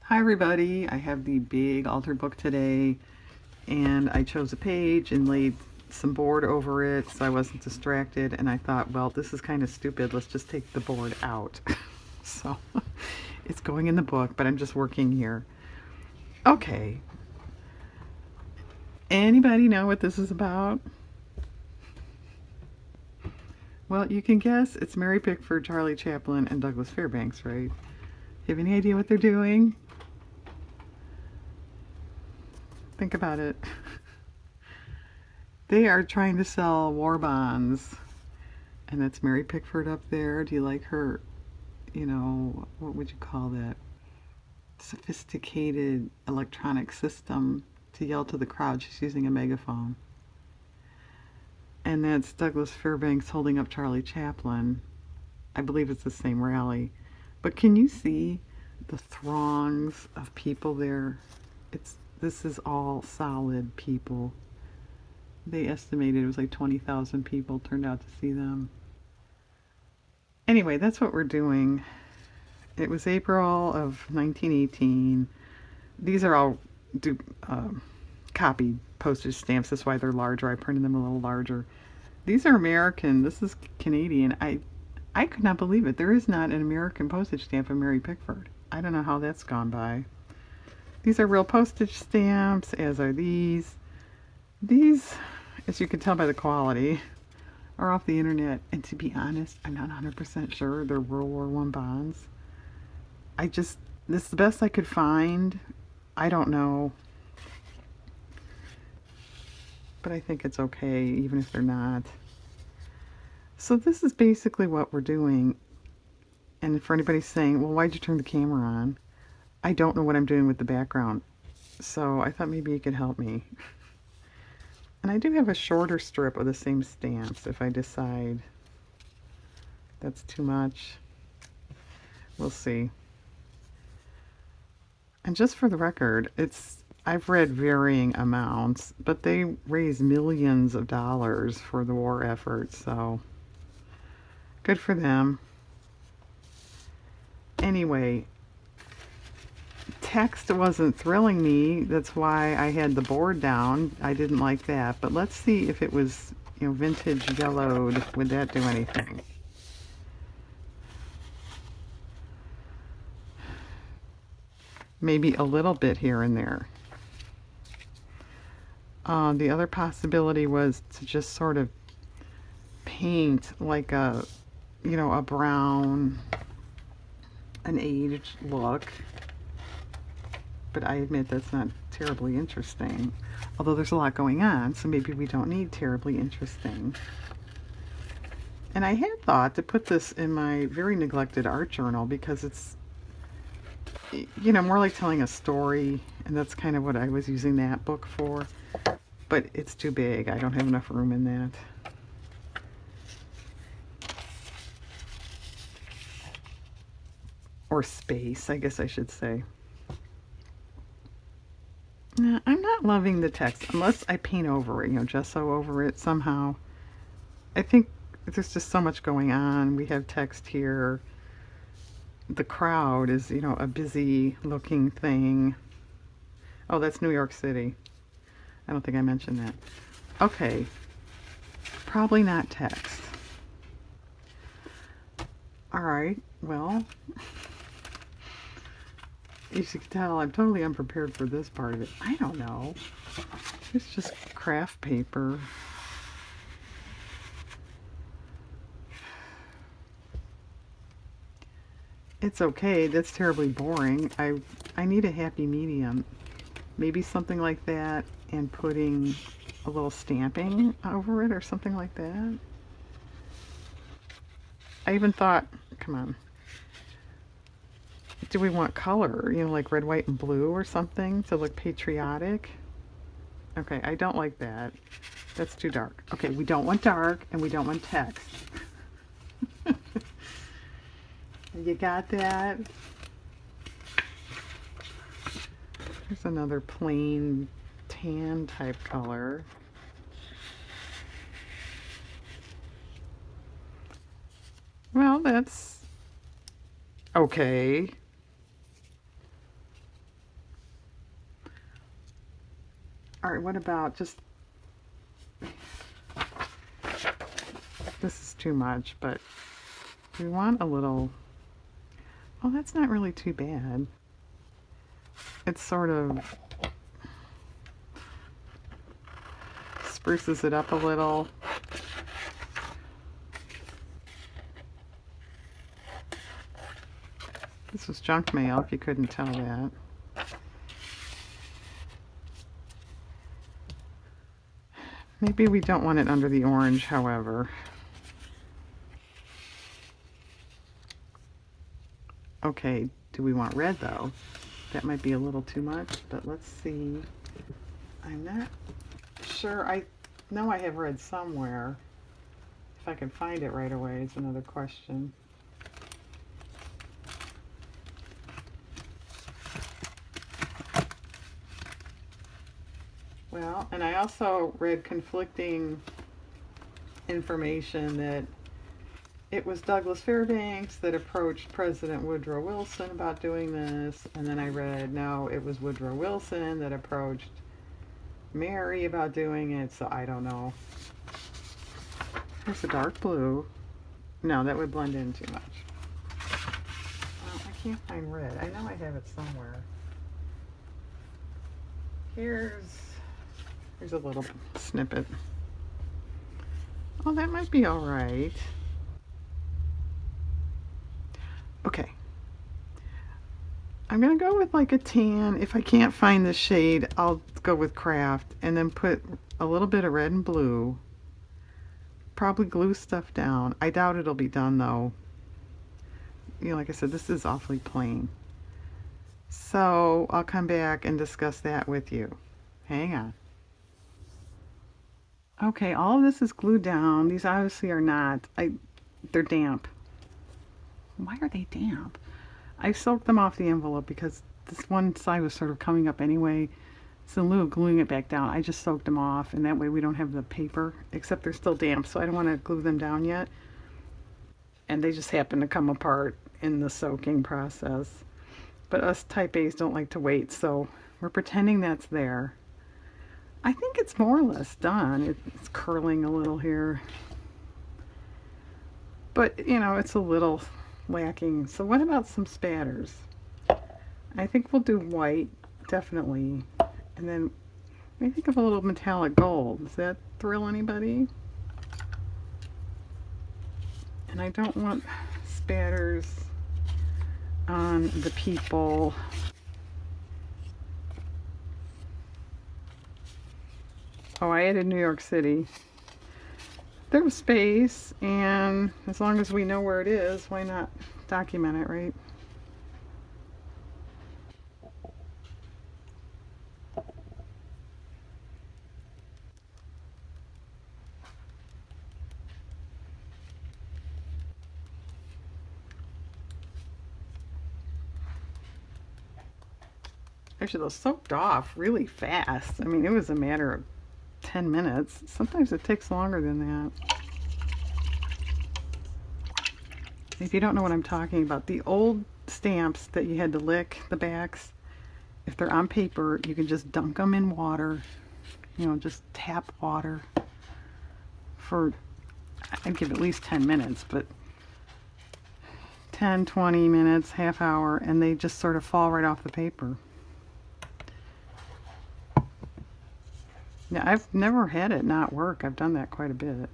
Hi everybody, I have the big altar book today and I chose a page and laid some board over it so I wasn't distracted, and I thought, well, this is kind of stupid, let's just take the board out. So it's going in the book, but I'm just working here. Okay, anybody know what this is about? Well, you can guess. It's Mary Pickford, Charlie Chaplin, and Douglas Fairbanks, right? Have any idea what they're doing? Think about it. They are trying to sell war bonds. And that's Mary Pickford up there. Do you like her, what would you call that? Sophisticated electronic system to yell to the crowd. She's using a megaphone. And that's Douglas Fairbanks holding up Charlie Chaplin. I believe it's the same rally. But can you see the throngs of people there? This is all solid people. They estimated it was like 20,000 people turned out to see them. Anyway, that's what we're doing. It was April of 1918. These are all du- uh, copied postage stamps. That's why they're larger. I printed them a little larger. These are American. This is Canadian. I could not believe it. There is not an American postage stamp of Mary Pickford. I don't know how that's gone by. These are real postage stamps, as are these. These, as you can tell by the quality, are off the internet. And to be honest, I'm not 100% sure they're World War One bonds. I just, this is the best I could find. I don't know, but I think it's okay, even if they're not. So this is basically what we're doing. And for anybody saying, well, why'd you turn the camera on? I don't know what I'm doing with the background. So I thought maybe you could help me. And I do have a shorter strip of the same stamps if I decide that's too much. We'll see. And just for the record, I've read varying amounts, but they raise millions of dollars for the war effort, so good for them. Anyway, text wasn't thrilling me. That's why I had the board down. I didn't like that. But let's see if it was, vintage yellowed. Would that do anything? Maybe a little bit here and there. The other possibility was to just sort of paint like a brown, an aged look. But I admit that's not terribly interesting. Although there's a lot going on, so maybe we don't need terribly interesting. And I had thought to put this in my very neglected art journal because it's, more like telling a story, and that's kind of what I was using that book for. But it's too big. I don't have enough room in that. Or space, I guess I should say. I'm not loving the text unless I paint over it, gesso over it somehow. I think there's just so much going on. We have text here. The crowd is, a busy looking thing. Oh, that's New York City. I don't think I mentioned that. Okay, probably not text. All right, well, as you can tell, I'm totally unprepared for this part of it. I don't know. It's just craft paper. It's okay. That's terribly boring. I need a happy medium. Maybe something like that, and putting a little stamping over it or something like that. I even thought, come on, do we want color? Like red, white, and blue or something to look patriotic? Okay, I don't like that. That's too dark. Okay, we don't want dark and we don't want text. You got that? Here's another plain tan type color. Well, that's okay. All right, what about just, this is too much, but we want a little, oh, that's not really too bad. It's sort of spruces it up a little. This was junk mail, if you couldn't tell that. Maybe we don't want it under the orange, however. Okay, do we want red though? That might be a little too much, but let's see. I'm not sure. I know I have red somewhere. If I can find it right away is another question. Well, and I also read conflicting information that it was Douglas Fairbanks that approached President Woodrow Wilson about doing this, and then I read, no, it was Woodrow Wilson that approached Mary about doing it, so I don't know. There's a dark blue. No, that would blend in too much. Well, I can't find red. I know I have it somewhere. Here's a little snippet. Oh, that might be all right. Okay. I'm gonna go with like a tan. If I can't find the shade, I'll go with craft and then put a little bit of red and blue. Probably glue stuff down. I doubt it'll be done though. You know, like I said, this is awfully plain. So I'll come back and discuss that with you. Hang on. Okay, all of this is glued down. These obviously are not. They're damp. Why are they damp? I soaked them off the envelope because this one side was sort of coming up anyway. So in lieu of gluing it back down, I just soaked them off, and that way we don't have the paper, except they're still damp, so I don't want to glue them down yet. And they just happen to come apart in the soaking process. But us type A's don't like to wait, so we're pretending that's there. I think it's more or less done. It's curling a little here. But, you know, it's a little lacking. So what about some spatters? I think we'll do white, definitely. And then I think of a little metallic gold. Does that thrill anybody? And I don't want spatters on the people. Oh, I added New York City. There's space, and as long as we know where it is, why not document it, right? Actually, those soaked off really fast. I mean, it was a matter of 10 minutes. Sometimes it takes longer than that. If you don't know what I'm talking about, the old stamps that you had to lick the backs, if they're on paper, you can just dunk them in water. You know, just tap water for, I'd give at least 10 minutes, but 10, 20 minutes, half hour, and they just sort of fall right off the paper. Now, I've never had it not work. I've done that quite a bit.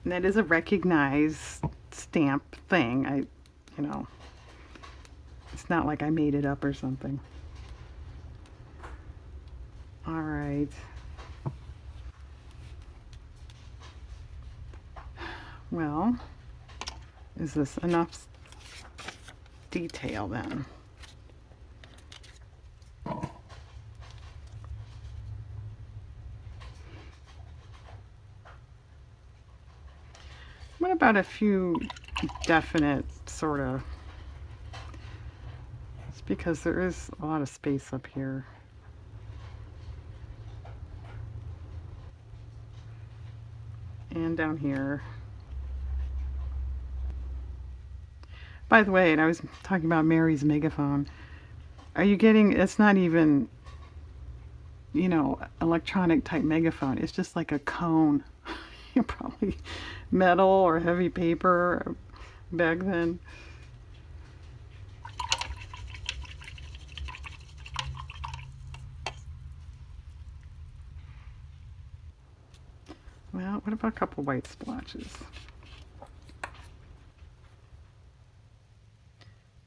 And that is a recognized stamp thing. You know, it's not like I made it up or something. All right. Well, is this enough detail then? What about a few definite sort of, it's because there is a lot of space up here. And down here. By the way, and I was talking about Mary's megaphone. Are you getting, it's not even, electronic type megaphone. It's just like a cone. Probably metal or heavy paper back then. Well, what about a couple white splotches?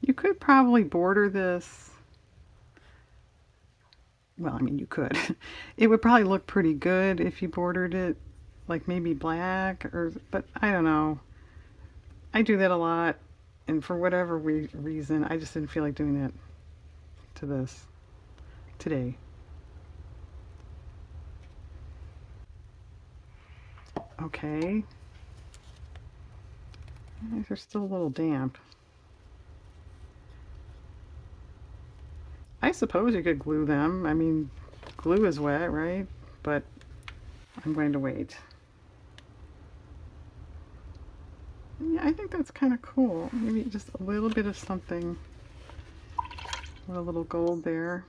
You could probably border this. Well, I mean, you could. It would probably look pretty good if you bordered it like maybe black or, but I don't know. I do that a lot, and for whatever reason, I just didn't feel like doing that to this today. Okay. These are still a little damp. I suppose you could glue them. I mean, glue is wet, right? But I'm going to wait. Yeah, I think that's kind of cool. Maybe just a little bit of something with a little gold there.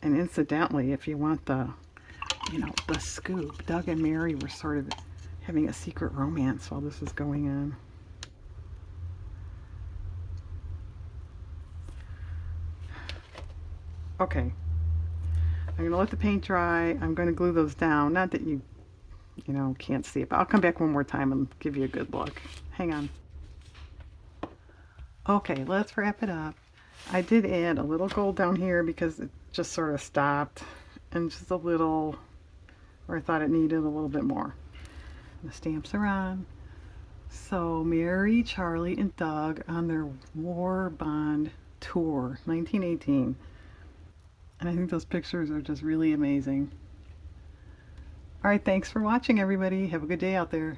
And incidentally, if you want the scoop, Doug and Mary were sort of having a secret romance while this was going on. Okay, I'm going to let the paint dry. I'm going to glue those down. Not that you can't see it, but I'll come back one more time and give you a good look. Hang on. Okay, let's wrap it up. I did add a little gold down here because it just sort of stopped, and just a little where I thought it needed a little bit more. The stamps are on. So Mary, Charlie, and Doug on their War Bond tour, 1918. And I think those pictures are just really amazing. All right, thanks for watching, everybody. Have a good day out there.